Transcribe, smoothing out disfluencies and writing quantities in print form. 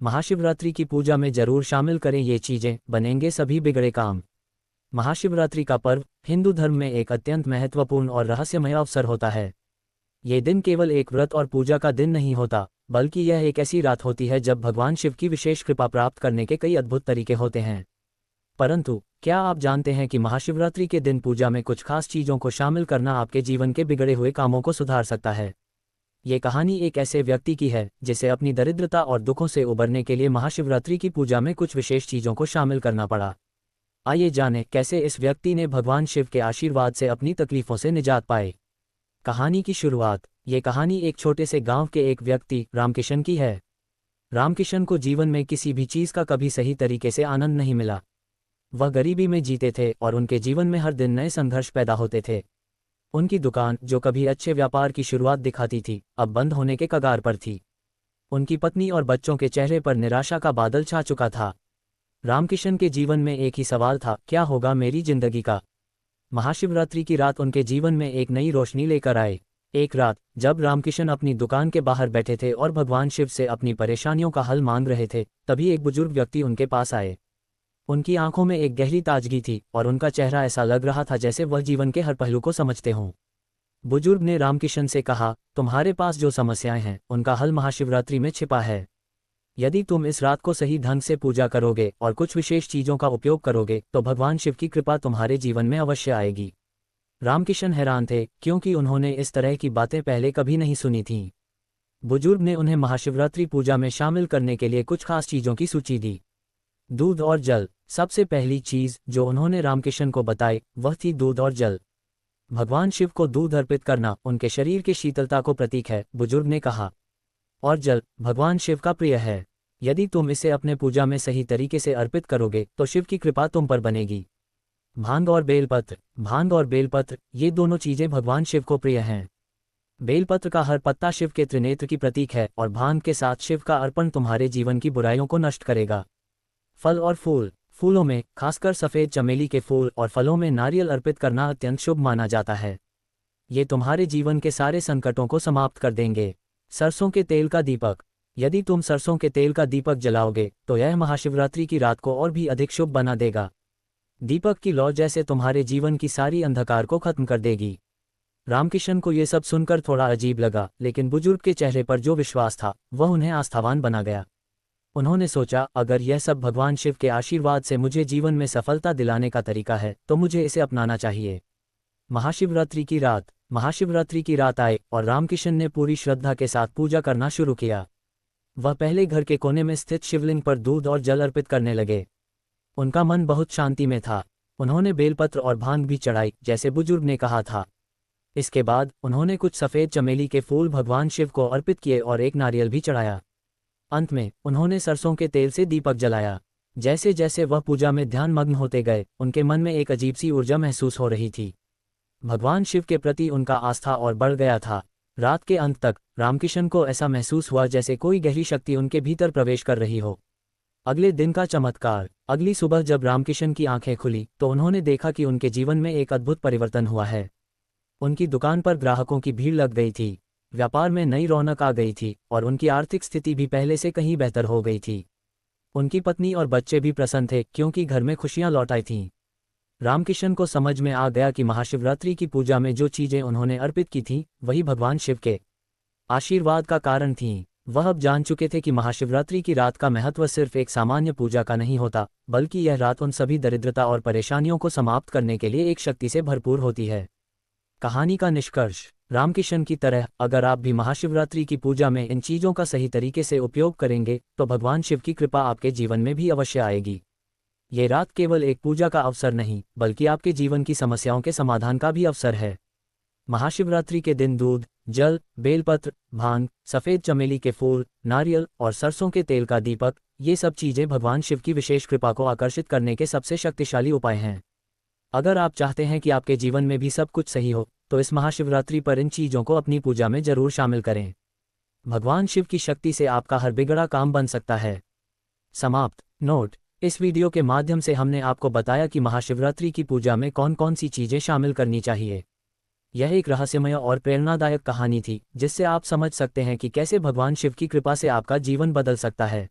महाशिवरात्रि की पूजा में जरूर शामिल करें ये चीजें, बनेंगे सभी बिगड़े काम। महाशिवरात्रि का पर्व हिंदू धर्म में एक अत्यंत महत्वपूर्ण और रहस्यमय अवसर होता है। ये दिन केवल एक व्रत और पूजा का दिन नहीं होता, बल्कि यह एक ऐसी रात होती है जब भगवान शिव की विशेष कृपा प्राप्त करने के कई अद्भुत तरीके होते हैं। परंतु क्या आप जानते हैं कि महाशिवरात्रि के दिन पूजा में कुछ खास चीजों को शामिल करना आपके जीवन के बिगड़े हुए कामों को सुधार सकता है? ये कहानी एक ऐसे व्यक्ति की है जिसे अपनी दरिद्रता और दुखों से उबरने के लिए महाशिवरात्रि की पूजा में कुछ विशेष चीजों को शामिल करना पड़ा। आइए जानें कैसे इस व्यक्ति ने भगवान शिव के आशीर्वाद से अपनी तकलीफों से निजात पाए। कहानी की शुरुआत। ये कहानी एक छोटे से गांव के एक व्यक्ति रामकिशन की है। रामकिशन को जीवन में किसी भी चीज का कभी सही तरीके से आनंद नहीं मिला। वह गरीबी में जीते थे और उनके जीवन में हर दिन नए संघर्ष पैदा होते थे। उनकी दुकान, जो कभी अच्छे व्यापार की शुरुआत दिखाती थी, अब बंद होने के कगार पर थी। उनकी पत्नी और बच्चों के चेहरे पर निराशा का बादल छा चुका था। रामकिशन के जीवन में एक ही सवाल था, क्या होगा मेरी जिंदगी का? महाशिवरात्रि की रात उनके जीवन में एक नई रोशनी लेकर आए। एक रात जब रामकिशन अपनी दुकान के बाहर बैठे थे और भगवान शिव से अपनी परेशानियों का हल मांग रहे थे, तभी एक बुजुर्ग व्यक्ति उनके पास आए। उनकी आंखों में एक गहरी ताजगी थी और उनका चेहरा ऐसा लग रहा था जैसे वह जीवन के हर पहलू को समझते हों। बुजुर्ग ने रामकिशन से कहा, तुम्हारे पास जो समस्याएं हैं उनका हल महाशिवरात्रि में छिपा है। यदि तुम इस रात को सही ढंग से पूजा करोगे और कुछ विशेष चीजों का उपयोग करोगे तो भगवान शिव की कृपा तुम्हारे जीवन में अवश्य आएगी। रामकिशन हैरान थे क्योंकि उन्होंने इस तरह की बातें पहले कभी नहीं सुनी थीं। बुजुर्ग ने उन्हें महाशिवरात्रि पूजा में शामिल करने के लिए कुछ खास चीजों की सूची दी। दूध और जल। सबसे पहली चीज जो उन्होंने रामकिशन को बताई वह थी दूध और जल। भगवान शिव को दूध अर्पित करना उनके शरीर की शीतलता को प्रतीक है, बुजुर्ग ने कहा। और जल भगवान शिव का प्रिय है। यदि तुम इसे अपने पूजा में सही तरीके से अर्पित करोगे तो शिव की कृपा तुम पर बनेगी। भांग और बेलपत्र। भांग और बेलपत्र, ये दोनों चीजें भगवान शिव को प्रिय हैं। बेलपत्र का हर पत्ता शिव के त्रिनेत्र की प्रतीक है और भांग के साथ शिव का अर्पण तुम्हारे जीवन की बुराइयों को नष्ट करेगा। फल और फूल। फूलों में खासकर सफेद चमेली के फूल और फलों में नारियल अर्पित करना अत्यंत शुभ माना जाता है। ये तुम्हारे जीवन के सारे संकटों को समाप्त कर देंगे। सरसों के तेल का दीपक। यदि तुम सरसों के तेल का दीपक जलाओगे तो यह महाशिवरात्रि की रात को और भी अधिक शुभ बना देगा। दीपक की लौ जैसे तुम्हारे जीवन की सारी अंधकार को खत्म कर देगी। रामकिशन को यह सब सुनकर थोड़ा अजीब लगा, लेकिन बुजुर्ग के चेहरे पर जो विश्वास था वह उन्हें आस्थावान बना गया। उन्होंने सोचा, अगर यह सब भगवान शिव के आशीर्वाद से मुझे जीवन में सफलता दिलाने का तरीका है तो मुझे इसे अपनाना चाहिए। महाशिवरात्रि की रात। महाशिवरात्रि की रात आए और रामकिशन ने पूरी श्रद्धा के साथ पूजा करना शुरू किया। वह पहले घर के कोने में स्थित शिवलिंग पर दूध और जल अर्पित करने लगे। उनका मन बहुत शांति में था। उन्होंने बेलपत्र और भांग भी चढ़ाई जैसे बुजुर्ग ने कहा था। इसके बाद उन्होंने कुछ सफ़ेद चमेली के फूल भगवान शिव को अर्पित किए और एक नारियल भी चढ़ाया। अंत में उन्होंने सरसों के तेल से दीपक जलाया। जैसे जैसे वह पूजा में ध्यान मग्न होते गए, उनके मन में एक अजीब सी ऊर्जा महसूस हो रही थी। भगवान शिव के प्रति उनका आस्था और बढ़ गया था। रात के अंत तक रामकिशन को ऐसा महसूस हुआ जैसे कोई गहरी शक्ति उनके भीतर प्रवेश कर रही हो। अगले दिन का चमत्कार। अगली सुबह जब रामकिशन की आंखें खुली तो उन्होंने देखा कि उनके जीवन में एक अद्भुत परिवर्तन हुआ है। उनकी दुकान पर ग्राहकों की भीड़ लग गई थी, व्यापार में नई रौनक आ गई थी और उनकी आर्थिक स्थिति भी पहले से कहीं बेहतर हो गई थी। उनकी पत्नी और बच्चे भी प्रसन्न थे क्योंकि घर में खुशियां लौट आई थीं। रामकिशन को समझ में आ गया कि महाशिवरात्रि की पूजा में जो चीजें उन्होंने अर्पित की थीं वही भगवान शिव के आशीर्वाद का कारण थीं। वह अब जान चुके थे कि महाशिवरात्रि की रात का महत्व सिर्फ एक सामान्य पूजा का नहीं होता, बल्कि यह रात उन सभी दरिद्रता और परेशानियों को समाप्त करने के लिए एक शक्ति से भरपूर होती है। कहानी का निष्कर्ष। रामकिशन की तरह अगर आप भी महाशिवरात्रि की पूजा में इन चीज़ों का सही तरीके से उपयोग करेंगे तो भगवान शिव की कृपा आपके जीवन में भी अवश्य आएगी। ये रात केवल एक पूजा का अवसर नहीं, बल्कि आपके जीवन की समस्याओं के समाधान का भी अवसर है। महाशिवरात्रि के दिन दूध, जल, बेलपत्र, भांग, सफ़ेद चमेली के फूल, नारियल और सरसों के तेल का दीपक, ये सब चीज़ें भगवान शिव की विशेष कृपा को आकर्षित करने के सबसे शक्तिशाली उपाय हैं। अगर आप चाहते हैं कि आपके जीवन में भी सब कुछ सही हो तो इस महाशिवरात्रि पर इन चीज़ों को अपनी पूजा में जरूर शामिल करें। भगवान शिव की शक्ति से आपका हर बिगड़ा काम बन सकता है। समाप्त। नोट: इस वीडियो के माध्यम से हमने आपको बताया कि महाशिवरात्रि की पूजा में कौन कौन सी चीज़ें शामिल करनी चाहिए। यह एक रहस्यमय और प्रेरणादायक कहानी थी जिससे आप समझ सकते हैं कि कैसे भगवान शिव की कृपा से आपका जीवन बदल सकता है।